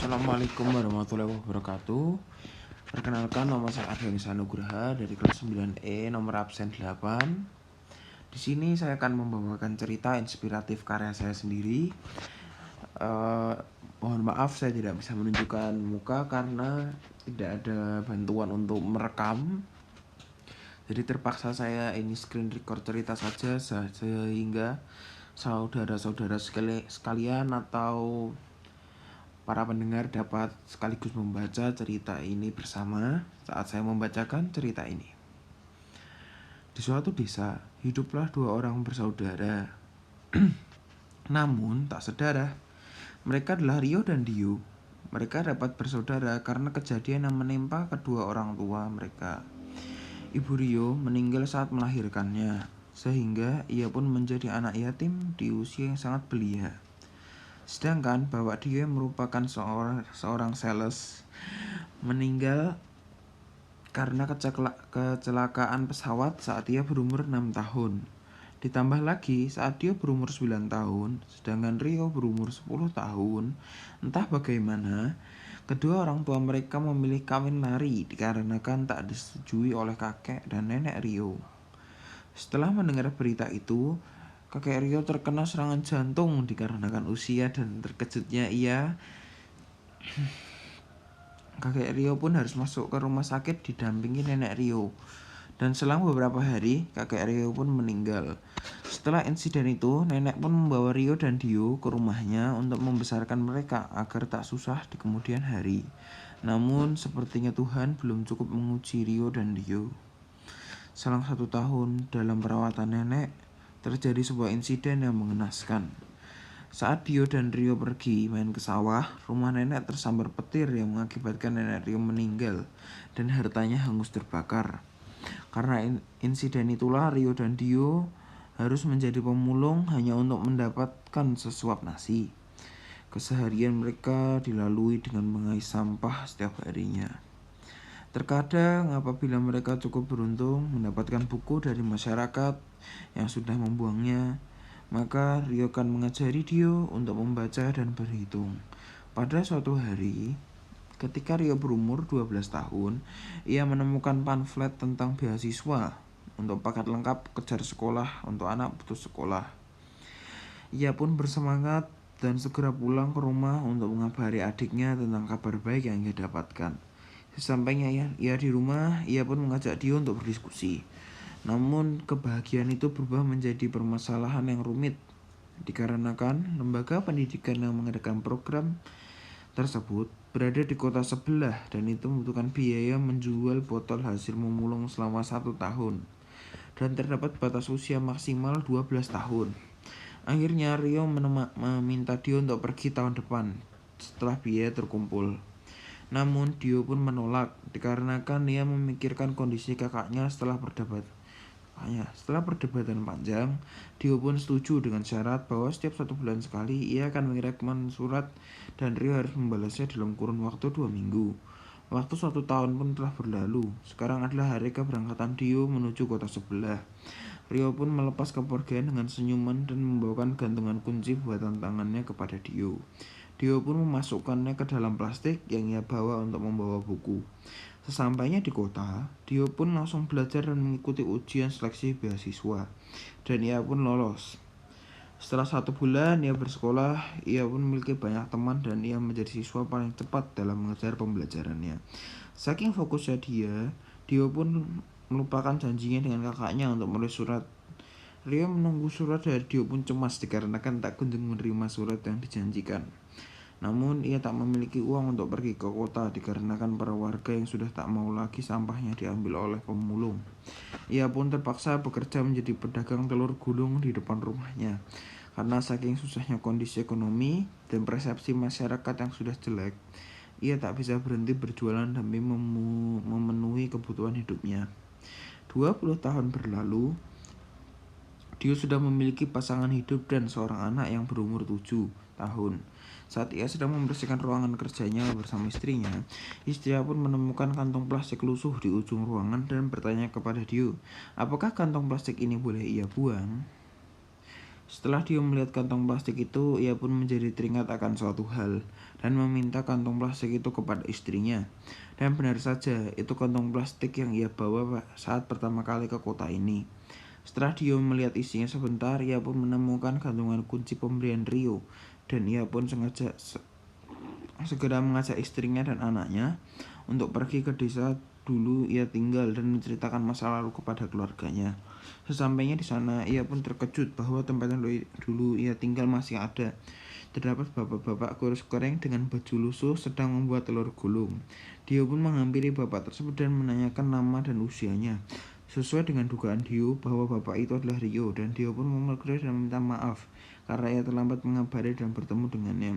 Assalamualaikum warahmatullahi wabarakatuh. Perkenalkan, nama saya Ardiansyah Nugraha dari kelas 9E, nomor absen 8. Di sini saya akan membawakan cerita inspiratif karya saya sendiri. Mohon maaf saya tidak bisa menunjukkan muka karena tidak ada bantuan untuk merekam. Jadi terpaksa saya ini screen record cerita saja sehingga saudara-saudara sekalian atau para pendengar dapat sekaligus membaca cerita ini bersama saat saya membacakan cerita ini. Di suatu desa, hiduplah dua orang bersaudara. Namun tak sedarah. Mereka adalah Rio dan Dio. Mereka dapat bersaudara karena kejadian yang menimpa kedua orang tua mereka. Ibu Rio meninggal saat melahirkannya, sehingga ia pun menjadi anak yatim di usia yang sangat belia. Sedangkan bapak Dio yang merupakan seorang sales meninggal karena kecelakaan pesawat saat ia berumur 6 tahun. Ditambah lagi saat Dio berumur 9 tahun, sedangkan Rio berumur 10 tahun. Entah bagaimana, kedua orang tua mereka memilih kawin lari dikarenakan tak disetujui oleh kakek dan nenek Rio. Setelah mendengar berita itu, kakek Rio terkena serangan jantung dikarenakan usia dan terkejutnya kakek Rio pun harus masuk ke rumah sakit didampingi nenek Rio. Dan selang beberapa hari, kakek Rio pun meninggal. Setelah insiden itu, nenek pun membawa Rio dan Dio ke rumahnya untuk membesarkan mereka agar tak susah di kemudian hari. Namun, sepertinya Tuhan belum cukup menguji Rio dan Dio. Selang 1 tahun dalam perawatan nenek, terjadi sebuah insiden yang mengenaskan. Saat Dio dan Rio pergi main ke sawah, rumah nenek tersambar petir yang mengakibatkan nenek Rio meninggal dan hartanya hangus terbakar. Karena insiden itulah Rio dan Dio harus menjadi pemulung hanya untuk mendapatkan sesuap nasi. Keseharian mereka dilalui dengan mengais sampah setiap harinya. Terkadang apabila mereka cukup beruntung mendapatkan buku dari masyarakat yang sudah membuangnya, maka Rio akan mengajari Dio untuk membaca dan berhitung. Pada suatu hari, ketika Rio berumur 12 tahun, ia menemukan pamflet tentang beasiswa untuk paket lengkap kejar sekolah untuk anak putus sekolah. Ia pun bersemangat dan segera pulang ke rumah untuk mengabari adiknya tentang kabar baik yang ia dapatkan. Sesampainya ia di rumah, ia pun mengajak Dio untuk berdiskusi. Namun kebahagiaan itu berubah menjadi permasalahan yang rumit dikarenakan lembaga pendidikan yang mengadakan program tersebut berada di kota sebelah dan itu membutuhkan biaya menjual botol hasil memulung selama 1 tahun dan terdapat batas usia maksimal 12 tahun. Akhirnya Rio meminta Dio untuk pergi tahun depan setelah biaya terkumpul. Namun Dio pun menolak dikarenakan ia memikirkan kondisi kakaknya. Setelah perdebatan panjang, Dio pun setuju dengan syarat bahwa setiap 1 bulan sekali ia akan mengirimkan surat dan Rio harus membalasnya dalam kurun waktu 2 minggu. Waktu 1 tahun pun telah berlalu. Sekarang adalah hari keberangkatan Dio menuju kota sebelah. Rio pun melepas kepergian dengan senyuman dan membawakan gantungan kunci buatan tangannya kepada Dio. Dio pun memasukkannya ke dalam plastik yang ia bawa untuk membawa buku. Sesampainya di kota, Dio pun langsung belajar dan mengikuti ujian seleksi beasiswa. Dan ia pun lolos. Setelah 1 bulan ia bersekolah, ia pun memiliki banyak teman dan ia menjadi siswa paling cepat dalam mengejar pembelajarannya. Saking fokusnya Dio pun melupakan janjinya dengan kakaknya untuk menulis surat. Rio menunggu surat dari Dio pun cemas dikarenakan tak kunjung menerima surat yang dijanjikan. Namun ia tak memiliki uang untuk pergi ke kota dikarenakan para warga yang sudah tak mau lagi sampahnya diambil oleh pemulung. Ia pun terpaksa bekerja menjadi pedagang telur gulung di depan rumahnya. Karena saking susahnya kondisi ekonomi dan persepsi masyarakat yang sudah jelek, ia tak bisa berhenti berjualan demi memenuhi kebutuhan hidupnya. 20 tahun berlalu, Dio sudah memiliki pasangan hidup dan seorang anak yang berumur 7 tahun. Saat ia sedang membersihkan ruangan kerjanya bersama istrinya, istrinya pun menemukan kantong plastik lusuh di ujung ruangan dan bertanya kepada Dio, apakah kantong plastik ini boleh ia buang? Setelah Dio melihat kantong plastik itu, ia pun menjadi teringat akan suatu hal dan meminta kantong plastik itu kepada istrinya. Dan benar saja, itu kantong plastik yang ia bawa saat pertama kali ke kota ini. Setelah Dio melihat isinya sebentar, ia pun menemukan gantungan kunci pemberian Rio, dan ia pun segera mengajak istrinya dan anaknya untuk pergi ke desa dulu ia tinggal dan menceritakan masa lalu kepada keluarganya. Sesampainya di sana, ia pun terkejut bahwa tempat yang dulu ia tinggal masih ada. Terdapat bapak-bapak kurus kering dengan baju lusuh sedang membuat telur gulung. Dio pun menghampiri bapak tersebut dan menanyakan nama dan usianya. Sesuai dengan dugaan Dio bahwa bapak itu adalah Rio, dan Dio pun memeluk Rio dan meminta maaf karena ia terlambat mengabari dan bertemu dengannya.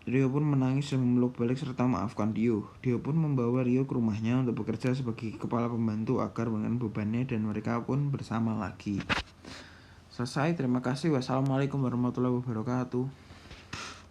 Rio pun menangis dan memeluk balik serta maafkan Dio. Dio pun membawa Rio ke rumahnya untuk bekerja sebagai kepala pembantu agar dengan bebannya dan mereka pun bersama lagi. Selesai, terima kasih. Wassalamualaikum warahmatullahi wabarakatuh.